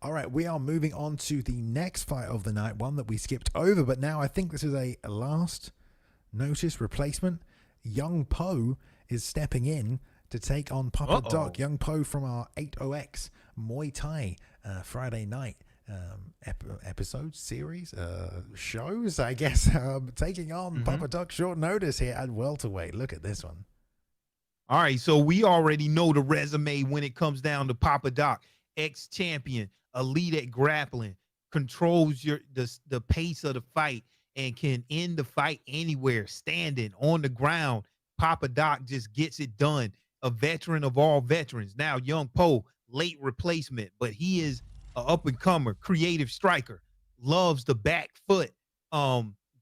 All right, we are moving on to the next fight of the night, one that we skipped over, but now I think this is a last notice replacement. Young Po is stepping in to take on Papa Doc. Young Po from our 80X Muay Thai Friday night episode series shows, I guess, taking on Papa Doc short notice here at welterweight. Look at this one. All right, so we already know the resume when it comes down to Papa Doc. Ex-champion, elite at grappling, controls the pace of the fight, and can end the fight anywhere, standing, on the ground. Papa Doc just gets it done. A veteran of all veterans. Now, Young Po, late replacement, but he is an up-and-comer, creative striker, loves the back foot,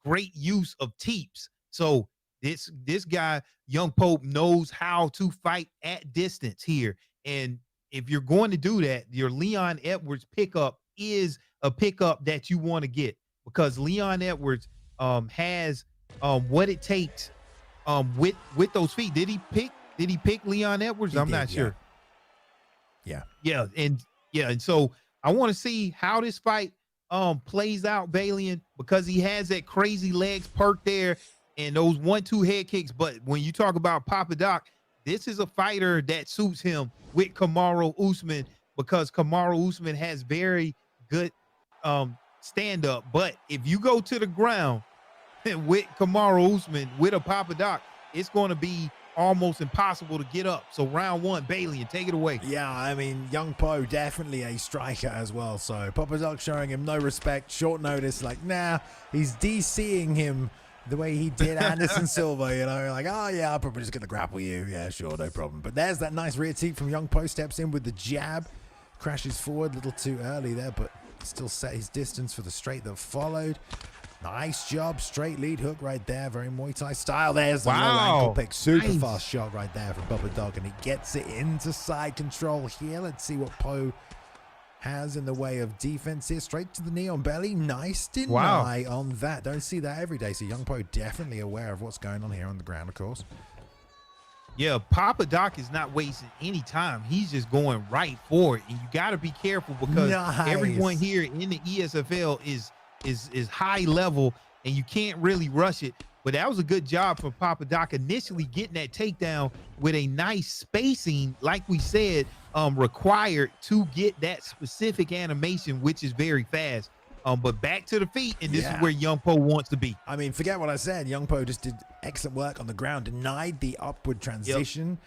great use of teeps. So this guy, Young Pope, knows how to fight at distance here. And if you're going to do that, your Leon Edwards pickup is a pickup that you want to get, because Leon Edwards has what it takes with those feet. Did he pick Leon Edwards? I'm not sure. Yeah. And so I want to see how this fight plays out, Balian, because he has that crazy legs perk there and those 1-2 head kicks. But when you talk about Papa Doc, this is a fighter that suits him with Kamaru Usman, because Kamaru Usman has very good stand-up. But if you go to the ground with Kamaru Usman, with a Papa Doc, it's going to be almost impossible to get up. So round one, Balian, take it away. Yeah, I mean, Young Po, definitely a striker as well. So Papa Doc showing him no respect, short notice, like, nah, he's DCing him the way he did Anderson Silva, you know, like, oh yeah, I'm probably just going to grapple you. Yeah, sure, no problem. But there's that nice rear teep from Young Po, steps in with the jab, crashes forward a little too early there, but still set his distance for the straight that followed. Nice job, straight lead hook right there, very Muay Thai style. There's the low ankle pick, super fast shot right there from Papa Doc, and he gets it into side control here. Let's see what Po has in the way of defense here. Straight to the knee on belly. Nice deny on that. Don't see that every day. So Young Po definitely aware of what's going on here on the ground, of course. Yeah, Papa Doc is not wasting any time. He's just going right for it. And you got to be careful, because everyone here in the ESFL is high level, and you can't really rush it. But that was a good job from Papa Doc, initially getting that takedown with a nice spacing, like we said, required to get that specific animation, which is very fast. But back to the feet, and this is where Young Po wants to be. I mean, forget what I said. Young Po just did excellent work on the ground, denied the upward transition,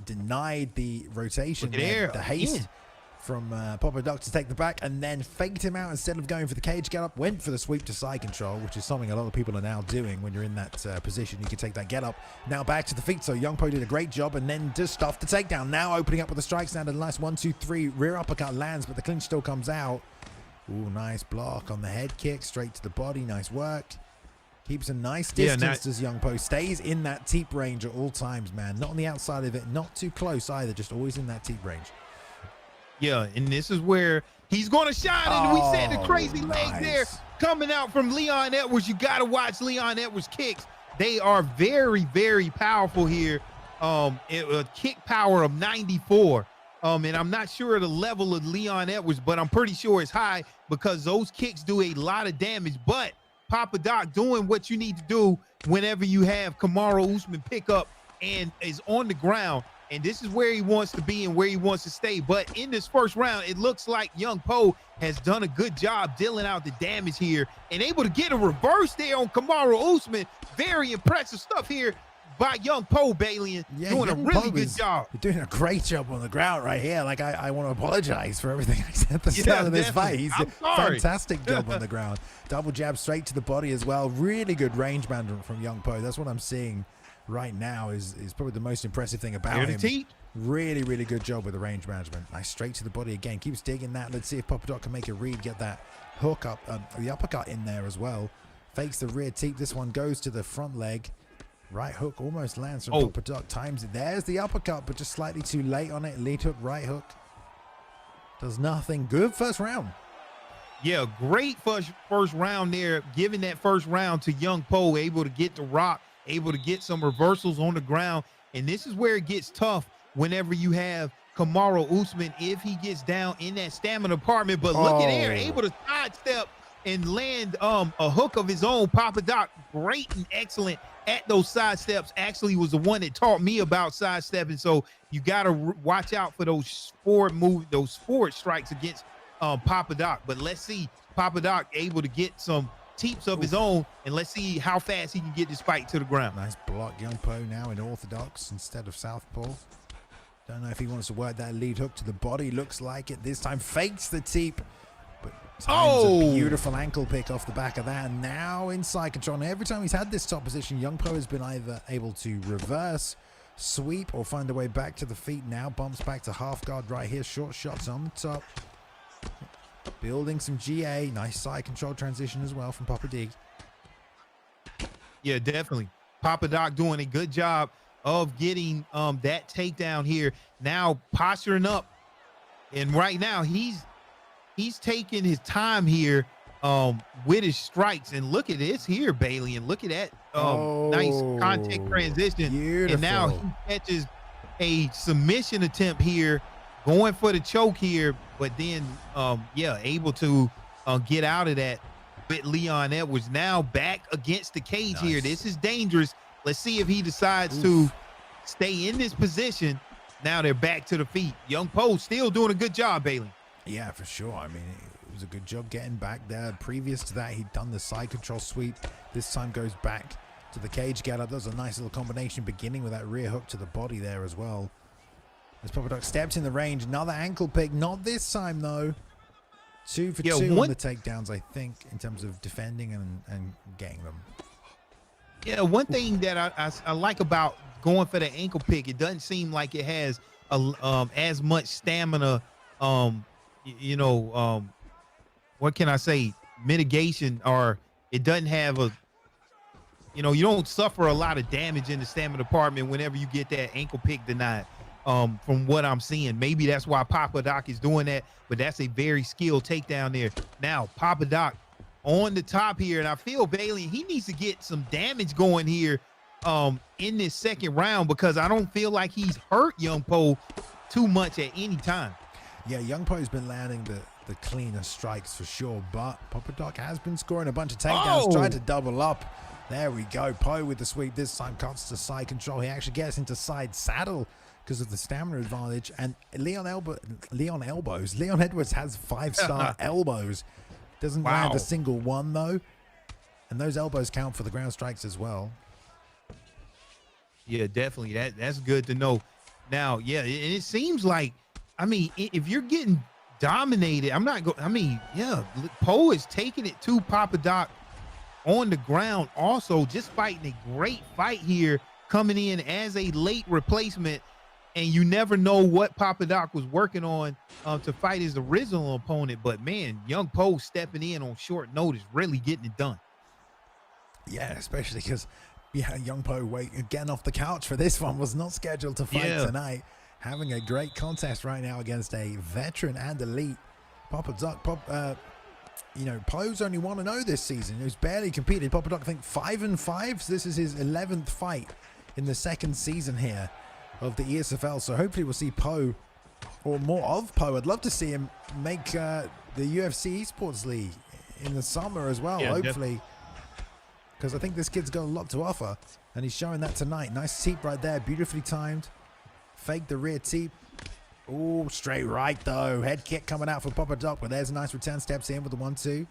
denied the rotation, the haste from Papa Doc to take the back, and then faked him out instead of going for the cage get up, went for the sweep to side control, which is something a lot of people are now doing when you're in that position. You can take that get up. Now back to the feet, so Young Po did a great job, and then just stuffed the takedown. Now opening up with the strikes, now the nice 1-2-3 rear uppercut lands, but the clinch still comes out. Ooh, nice block on the head kick, straight to the body, nice work. Keeps a nice distance as Young Po stays in that teep range at all times, man. Not on the outside of it, not too close either, just always in that teep range. Yeah, and this is where he's going to shine. And we said the crazy legs there coming out from Leon Edwards. You got to watch Leon Edwards' kicks. They are very, very powerful here. A kick power of 94. And I'm not sure the level of Leon Edwards, but I'm pretty sure it's high, because those kicks do a lot of damage. But Papa Doc doing what you need to do whenever you have Kamaru Usman pick up and is on the ground. And this is where he wants to be and where he wants to stay. But in this first round, it looks like Young Po has done a good job dealing out the damage here and able to get a reverse there on Kamaru Usman. Very impressive stuff here by Young Po, Balian. Doing a really good job. You're doing a great job on the ground right here. Like, I want to apologize for everything I said at the start of this fight. He's a fantastic job on the ground. Double jab straight to the body as well. Really good range management from Young Po. That's what I'm seeing right now is probably the most impressive thing about him. Really, really good job with the range management. Nice straight to the body again. Keeps digging that. Let's see if Papa Doc can make a read, get that hook up, the uppercut in there as well. Fakes the rear teep. This one goes to the front leg. Right hook almost lands from Papa Doc. Times it. There's the uppercut, but just slightly too late on it. Lead hook, right hook. Does nothing. Good first round. Yeah, great first round there. Giving that first round to Young Po, able to get the rock, able to get some reversals on the ground. And this is where it gets tough whenever you have Kamaru Usman if he gets down in that stamina department. But look at there, able to sidestep and land a hook of his own. Papa Doc, great and excellent at those side steps. Actually was the one that taught me about sidestepping. So you got to watch out for those those forward strikes against Papa Doc. But let's see Papa Doc able to get some teeps of his own, and let's see how fast he can get this fight to the ground. Nice block. Young Po now in orthodox instead of southpaw. Don't know if he wants to work that lead hook to the body. Looks like it this time. Fakes the teep. But times a beautiful ankle pick off the back of that. And now inside control. Now, every time he's had this top position, Young Po has been either able to reverse, sweep, or find a way back to the feet. Now bumps back to half guard right here. Short shots on the top. Building some GA. Nice side control transition as well from Papa Dig. Yeah, definitely. Papa Doc doing a good job of getting that takedown here. Now posturing up, and right now he's taking his time here with his strikes. And look at this here, Bailey, and look at that nice contact transition. Beautiful. And now he catches a submission attempt here, going for the choke here, but then yeah, able to get out of that with Leon Edwards. Now back against the cage here. This is dangerous. Let's see if he decides to stay in this position. Now they're back to the feet. Young Po still doing a good job, Bailey. Yeah, for sure. I mean, it was a good job getting back there. Previous to that, he'd done the side control sweep. This time goes back to the cage get up. That was a nice little combination, beginning with that rear hook to the body there as well. As Papa Doc steps in the range, another ankle pick. Not this time, though. 2 for 2 on the takedowns, I think, in terms of defending and getting them. Yeah, one thing that I like about going for the ankle pick, it doesn't seem like it has as much stamina, what can I say, mitigation, or it doesn't have a, you don't suffer a lot of damage in the stamina department whenever you get that ankle pick denied. From what I'm seeing, maybe that's why Papa Doc is doing that, but that's a very skilled takedown there. Now Papa Doc on the top here, and I feel Bailey, he needs to get some damage going here in this second round, because I don't feel like he's hurt Young Po too much at any time. Yeah, Young Po's been landing the cleaner strikes for sure, but Papa Doc has been scoring a bunch of takedowns, tried to double up. There we go. Po with the sweep this time, cuts to side control. He actually gets into side saddle because of the stamina advantage. And Leon Edwards has 5-star elbows. Doesn't land a single one, though. And those elbows count for the ground strikes as well. Yeah, definitely. That's good to know. Now, yeah, it seems like, I mean, if you're getting dominated, Po is taking it to Papa Doc on the ground. Also, just fighting a great fight here, coming in as a late replacement. And you never know what Papa Doc was working on to fight his original opponent. But, man, Young Po stepping in on short notice, really getting it done. Yeah, especially because, Young Po getting off the couch for this one, was not scheduled to fight tonight. Having a great contest right now against a veteran and elite. Papa Doc, Po's only 1-0 this season. He's barely competed. Papa Doc, I think, 5-5. So this is his 11th fight in the second season here of the ESFL. So hopefully we'll see Po, or more of Po. I'd love to see him make the UFC Esports League in the summer as well, hopefully, because I think this kid's got a lot to offer, and he's showing that tonight. Nice teep right there, beautifully timed. Fake the rear teep. Oh, straight right though. Head kick coming out for Papa Doc, but there's a nice return. Steps in with the 1-2.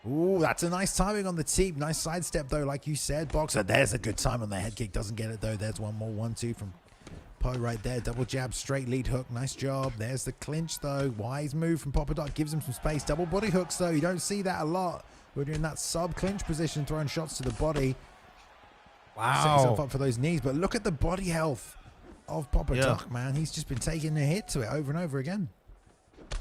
Oh, that's a nice timing on the teep. Nice sidestep though, like you said, Boxer. There's a good time on the head kick. Doesn't get it though. There's one more 1-2 from Po right there. Double jab, straight lead hook. Nice job. There's the clinch though. Wise move from Papa Doc. Gives him some space. Double body hooks though. You don't see that a lot. We're in that sub clinch position, throwing shots to the body. Wow. Set himself up for those knees. But look at the body health of Papa Doc, man. He's just been taking a hit to it over and over again.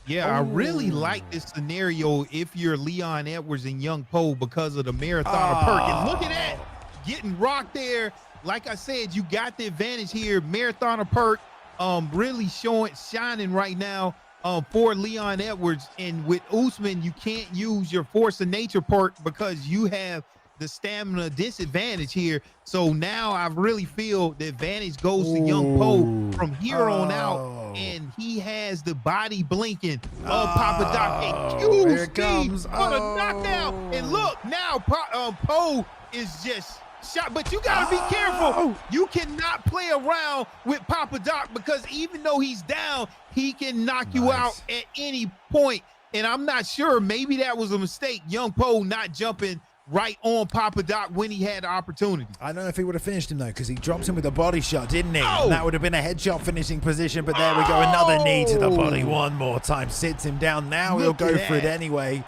Yeah, I really like this scenario if you're Leon Edwards and Young Po, because of the marathon of perk. And look at that, getting rocked there. Like I said, you got the advantage here. Marathon of perk really shining right now for Leon Edwards. And with Usman, you can't use your force of nature perk because you have the stamina disadvantage here. So now I really feel the advantage goes to Young Po from here on out. and he has the body blinking of Papa Doc. And here it QC comes. for the knockout. And look, now Poe is just shot. But you got to be careful. You cannot play around with Papa Doc because even though he's down, he can knock you out at any point. And I'm not sure. Maybe that was a mistake. Young Poe not jumping right on Papa Doc when he had the opportunity. I don't know if he would have finished him, though, because he dropped him with a body shot, didn't he? And that would have been a headshot finishing position. But there we go. Another knee to the body one more time. Sits him down. Now he'll go for it anyway.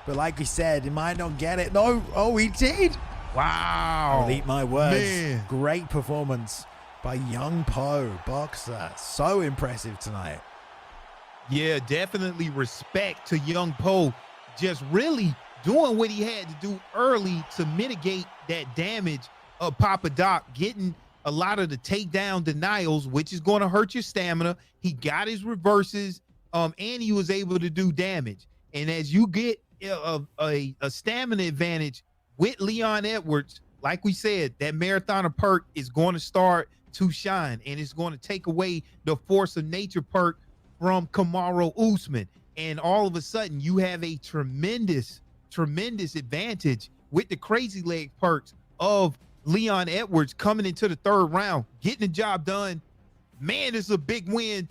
But like we said, he might not get it. No. Oh, he did. Wow. I'll eat my words. Man. Great performance by Young Poe. Boxer. So impressive tonight. Yeah, definitely respect to Young Poe. Just really doing what he had to do early to mitigate that damage of Papa Doc, getting a lot of the takedown denials, which is going to hurt your stamina. He got his reverses, and he was able to do damage. And as you get a stamina advantage with Leon Edwards, like we said, that marathoner perk is going to start to shine, and it's going to take away the force of nature perk from Kamaru Usman. And all of a sudden you have a tremendous advantage with the crazy leg perks of Leon Edwards coming into the third round, getting the job done. Man, this is a big win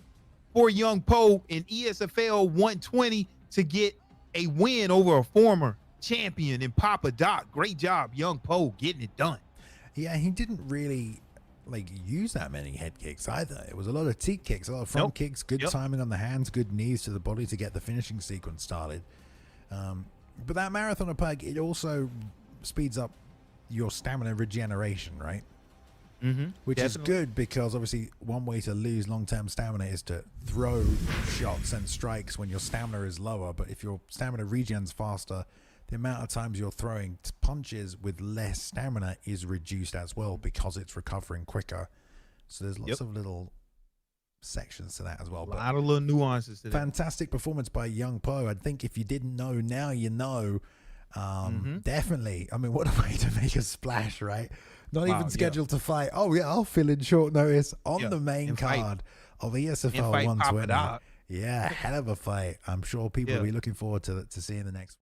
for Young Poe in ESFL 120 to get a win over a former champion in Papa Doc. Great job, Young Poe, getting it done. Yeah, he didn't really use that many head kicks either. It was a lot of teep kicks, a lot of front kicks, good timing on the hands, good knees to the body to get the finishing sequence started. But that marathoner perk, it also speeds up your stamina regeneration, right? Which is good because obviously one way to lose long-term stamina is to throw shots and strikes when your stamina is lower. But if your stamina regens faster, the amount of times you're throwing punches with less stamina is reduced as well because it's recovering quicker. So there's lots of little sections to that as well. A lot of little nuances to that. Fantastic performance by Young Poe. I think if you didn't know, now you know. Definitely. I mean, what a way to make a splash, right? Not even scheduled to fight. Oh, yeah, I'll fill in short notice on the main card of ESFL 120. Yeah, hell of a fight. I'm sure people will be looking forward to seeing the next